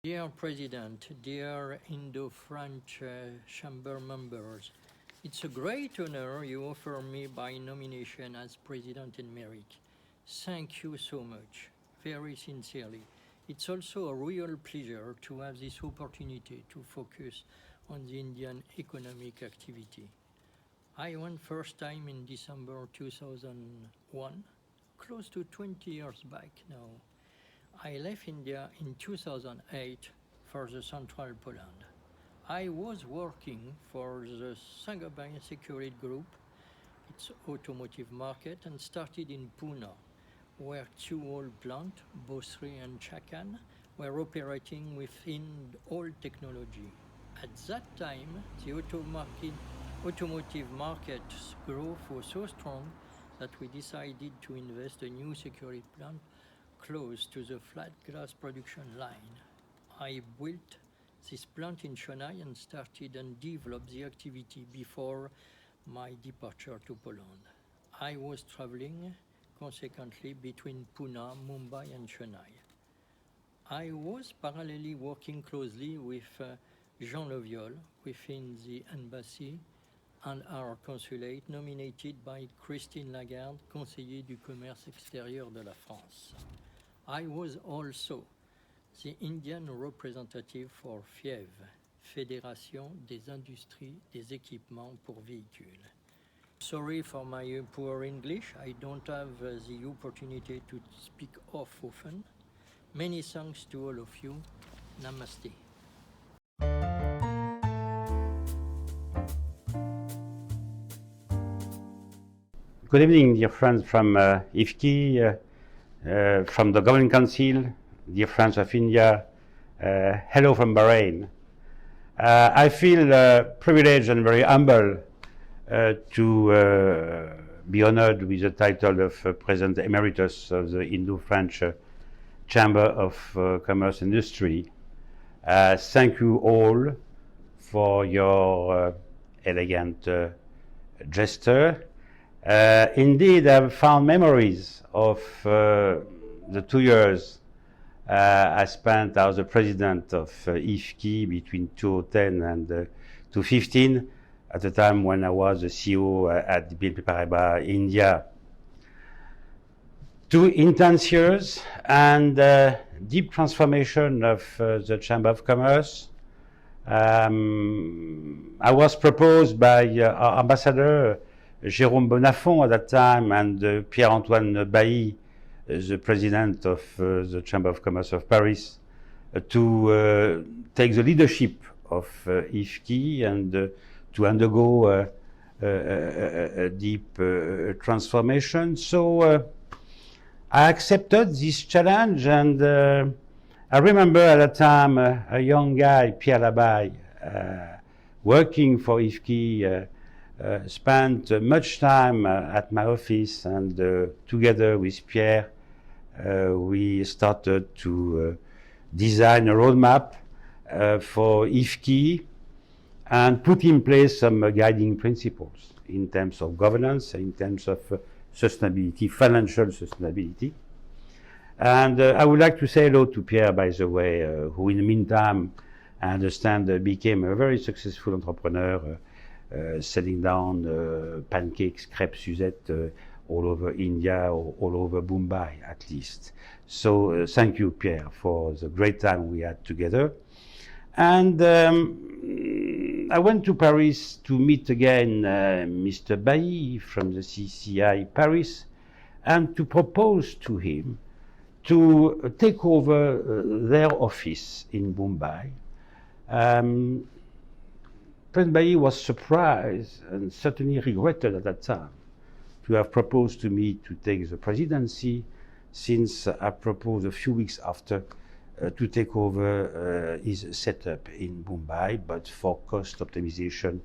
Dear President, dear Indo-French Chamber members, it's a great honor you offer me by nomination as President Emeritus. Thank you so much, very sincerely. It's also a real pleasure to have this opportunity to focus on the Indian economic activity. I went first time in December 2001, close to 20 years back now. I left India in 2008 for the Central Poland. I was working for the Saint-Gobain Security Group, its automotive market, and started in Pune, where two old plants, Bosri and Chakan, were operating within old technology. At that time, the automotive market's growth was so strong that we decided to invest a new security plant close to the flat glass production line. I built this plant in Chennai and started and developed the activity before my departure to Poland. I was traveling consequently between Pune, Mumbai and Chennai. I was parallelly working closely with Jean Leviol within the embassy and our consulate, nominated by Christine Lagarde, conseiller du commerce extérieur de la France. I was also the Indian representative for FIEV, Fédération des Industries des Équipements pour Véhicules. Sorry for my poor English, I don't have the opportunity to speak off often. Many thanks to all of you. Namaste. Good evening, dear friends from IFCCI, from the Governing Council, dear friends of India. Hello from Bahrain. I feel privileged and very humble to be honored with the title of President Emeritus of the Indo-French Chamber of Commerce Industry. Thank you all for your elegant gesture. Indeed, I've found memories of the 2 years I spent as the president of IFCCI between 2010 and 2015, at the time when I was the CEO at BNP Paribas India. 2 intense years and deep transformation of the Chamber of Commerce. I was proposed by our ambassador Jérôme Bonafont at that time and Pierre-Antoine Bailly, the president of the Chamber of Commerce of Paris, to take the leadership of IFCCI and to undergo a deep transformation. So I accepted this challenge, and I remember at that time a young guy, Pierre Labaille, working for IFCCI, spent much time at my office, and together with Pierre, we started to design a roadmap for IFCCI and put in place some guiding principles in terms of governance, in terms of sustainability, financial sustainability. And I would like to say hello to Pierre, by the way, who in the meantime, I understand, became a very successful entrepreneur, selling down pancakes, crêpes Suzette all over India, or all over Mumbai at least. So thank you, Pierre, for the great time we had together. And I went to Paris to meet again Mr. Bailly from the CCI Paris, and to propose to him to take over their office in Mumbai. President Bailly was surprised and certainly regretted at that time to have proposed to me to take the presidency, since I proposed a few weeks after to take over his setup in Mumbai, but for cost optimization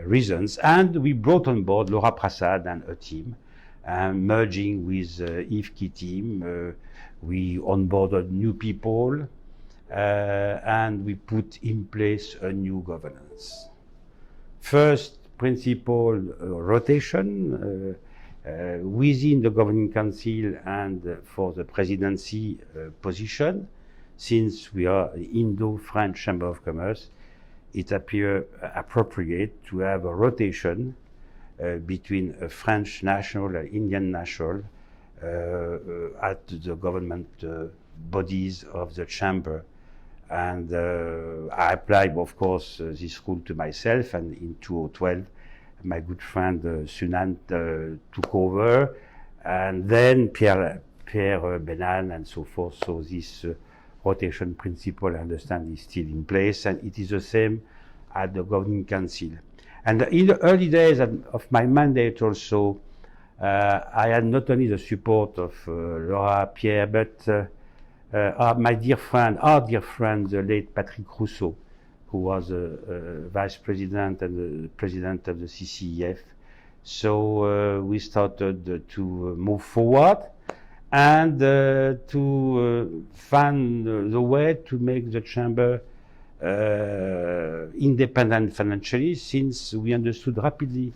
reasons. And we brought on board Laura Prasad and her team, merging with IFCCI team. We onboarded new people, and we put in place a new governance. First principle, rotation within the Governing Council and for the presidency position. since we are the Indo-French Chamber of Commerce, it appears appropriate to have a rotation between a French national and Indian national at the government bodies of the chamber. And I applied, of course, this rule to myself, and in 2012, my good friend Sunant took over, and then Pierre Benan and so forth. So this rotation principle, I understand, is still in place, and it is the same at the Governing Council. And in the early days of my mandate also, I had not only the support of Laura, Pierre, but my dear friend, our dear friend, the late Patrick Rousseau, who was vice president and the president of the CCEF. So we started to move forward and to find the way to make the chamber independent financially, since we understood rapidly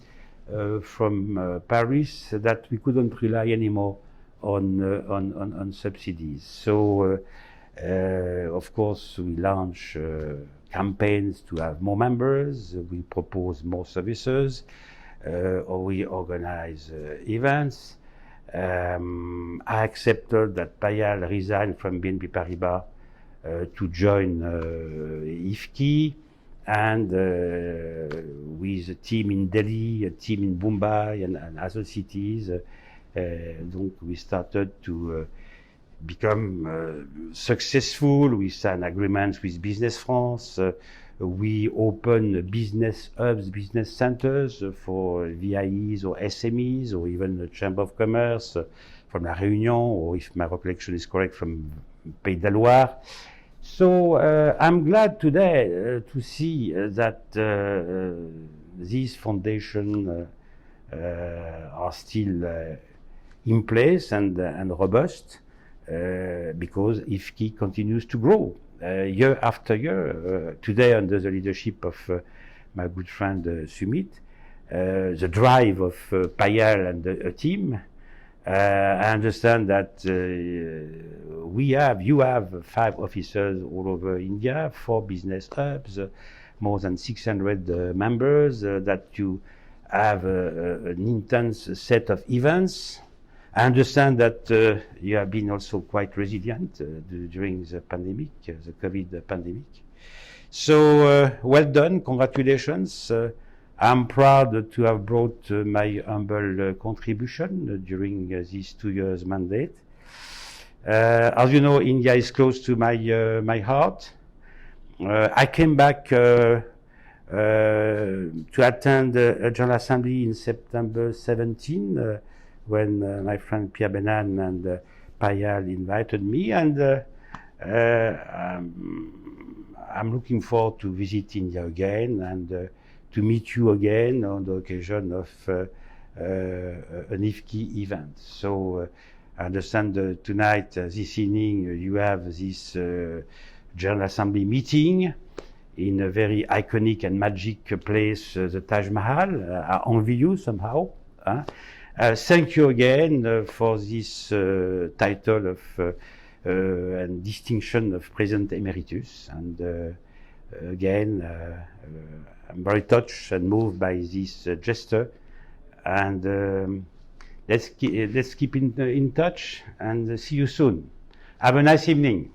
from Paris that we couldn't rely anymore on subsidies. So of course we launch campaigns to have more members, we propose more services, or we organize events. I accepted that Payal resigned from BNP Paribas to join IFCCI, and with a team in Delhi, a team in Mumbai, and other cities. Donc we started to become successful. We signed agreements with Business France. We opened business hubs, business centers for VIEs or SMEs, or even the Chamber of Commerce from La Réunion, or if my recollection is correct, from Pays de la Loire. So I'm glad today to see that these foundations are still in place and robust, because IFCCI continues to grow year after year. Today, under the leadership of my good friend Sumit, the drive of Payal and a team, I understand that you have 5 officers all over India, 4 business hubs, more than 600 members, that you have an intense set of events. I understand that you have been also quite resilient during the pandemic, the COVID pandemic. So well done, congratulations. I'm proud to have brought my humble contribution during these 2 years mandate. As you know, India is close to my heart. I came back to attend a General Assembly in September 17, when my friend Pierre Benan and Payal invited me, and I'm looking forward to visit India again and to meet you again on the occasion of an IFCCI event. So I understand tonight, this evening, you have this General Assembly meeting in a very iconic and magic place, the Taj Mahal. I envy you somehow. Thank you again for this title of and distinction of President Emeritus. And again, I'm very touched and moved by this gesture. And let's keep in touch and see you soon. Have a nice evening.